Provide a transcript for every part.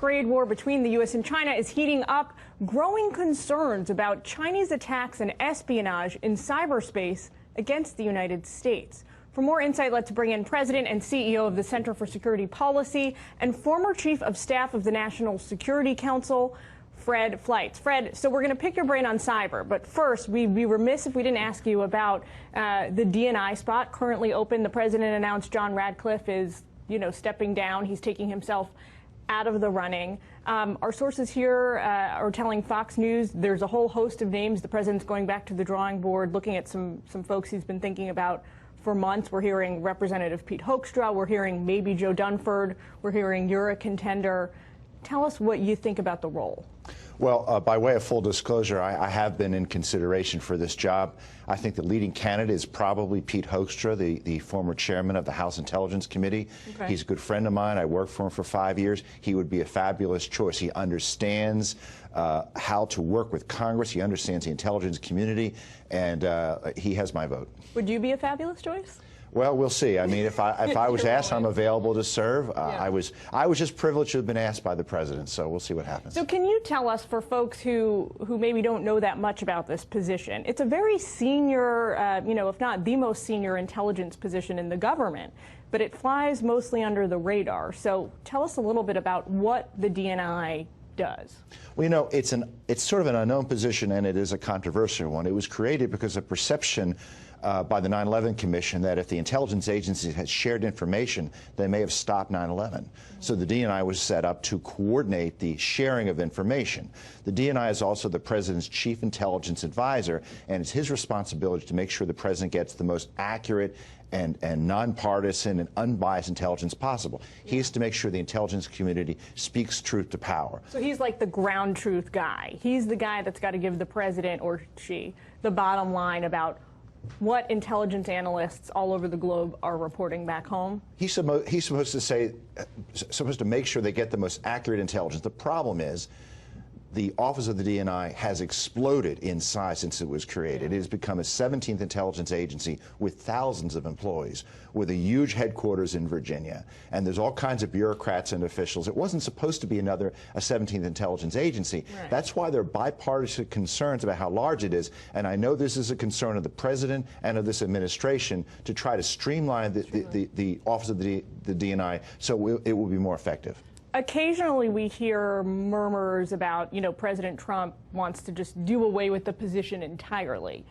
trade war between the U.S. and China is heating up. Growing concerns about Chinese attacks and espionage in cyberspace against the United States. For more insight, let's bring in President and CEO of the Center for Security Policy and former Chief of Staff of the National Security Council, Fleitz. Fred, so we're going to pick your brain on cyber, but first, we'd be remiss if we didn't ask you about the DNI spot currently open. The president announced John Ratcliffe is, stepping down. He's taking himself out of the running. Our sources here are telling Fox News there's a whole host of names. The president's going back to the drawing board, looking at some folks he's been thinking about for months. We're hearing Representative Pete Hoekstra. We're hearing maybe Joe Dunford. We're hearing you're a contender. Tell us what you think about the role. Well, by way of full disclosure, I have been in consideration for this job. I think the leading candidate is probably Pete Hoekstra, the former chairman of the House Intelligence Committee. Okay. He's a good friend of mine. I worked for him for 5 years. He would be a fabulous choice. He understands how to work with Congress. He understands the intelligence community, and he has my vote. Would you be a fabulous choice? Well, we'll see. I mean, if I was asked, I'm available to serve. I was just privileged to have been asked by the president, so we'll see what happens. So can you tell us, for folks who maybe don't know that much about this position, it's a very senior, if not the most senior intelligence position in the government, but it flies mostly under the radar. So tell us a little bit about what the DNI does. Well, it's sort of an unknown position, and it is a controversial one. It was created because of perception by the 9/11 Commission that if the intelligence agencies had shared information, they may have stopped 9/11. So the DNI was set up to coordinate the sharing of information. The DNI is also the president's chief intelligence advisor, and it's his responsibility to make sure the president gets the most accurate and nonpartisan and unbiased intelligence possible. He has to make sure the intelligence community speaks truth to power. So he's like the ground truth guy. He's the guy that's got to give the president, or she, the bottom line about what intelligence analysts all over the globe are reporting back home. He's supposed to make sure they get the most accurate intelligence. The problem is, the Office of the DNI has exploded in size since it was created. It has become a 17th intelligence agency with thousands of employees, with a huge headquarters in Virginia. And there's all kinds of bureaucrats and officials. It wasn't supposed to be a 17th intelligence agency. Right. That's why there are bipartisan concerns about how large it is. And I know this is a concern of the president and of this administration to try to streamline the Office of the DNI so it will be more effective. Occasionally we hear murmurs about, President Trump wants to just do away with the position entirely.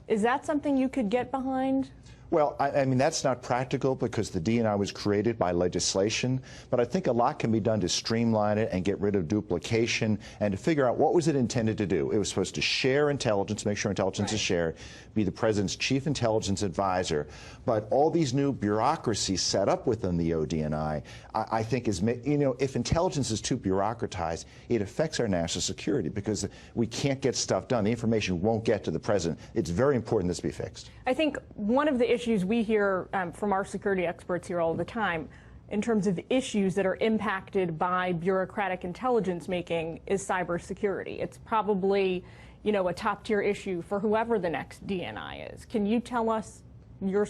Is that something you could get behind? Well, I mean, that's not practical because the DNI was created by legislation, but I think a lot can be done to streamline it and get rid of duplication and to figure out what was it intended to do. It was supposed to share intelligence, make sure intelligence is shared, be the president's chief intelligence advisor, but all these new bureaucracies set up within the ODNI, I think is, if intelligence is too bureaucratized, it affects our national security because we can't get stuff done. The information won't get to the president. It's very important this be fixed. I think one of the issues we hear from our security experts here all the time in terms of issues that are impacted by bureaucratic intelligence making is cybersecurity. It's probably, a top-tier issue for whoever the next DNI is. Can you tell us your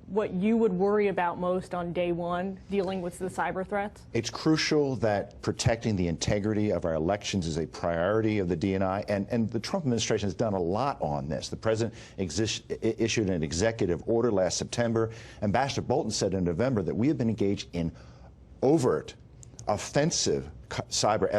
what you would worry about most on day one dealing with the cyber threats? It's crucial that protecting the integrity of our elections is a priority of the DNI, and the Trump administration has done a lot on this. The president issued an executive order last September. Ambassador Bolton said in November that we have been engaged in overt, offensive cyber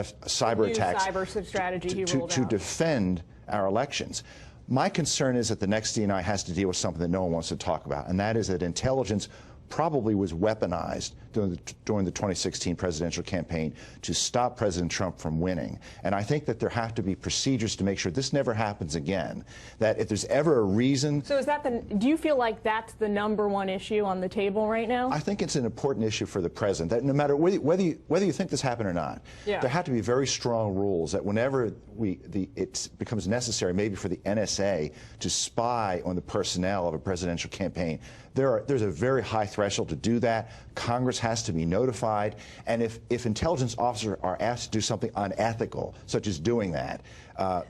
attacks to defend our elections. My concern is that the next DNI has to deal with something that no one wants to talk about, and that is that intelligence probably was weaponized during the 2016 presidential campaign to stop President Trump from winning. And I think that there have to be procedures to make sure this never happens again, that if there's ever a reason... So is that do you feel like that's the #1 issue on the table right now? I think it's an important issue for the president, that no matter whether you think this happened or not, there have to be very strong rules that whenever it becomes necessary, maybe for the NSA to spy on the personnel of a presidential campaign, there's a very high threshold to do that. Congress has to be notified, and if intelligence officers are asked to do something unethical, such as doing that,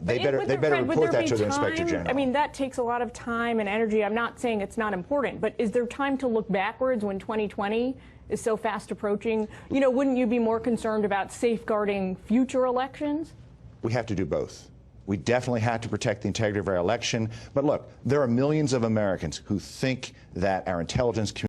they better report that to the Inspector General. I mean, that takes a lot of time and energy. I'm not saying it's not important, but is there time to look backwards when 2020 is so fast approaching, you know, wouldn't you be more concerned about safeguarding future elections? We have to do both. We definitely have to protect the integrity of our election. But look, there are millions of Americans who think that our intelligence community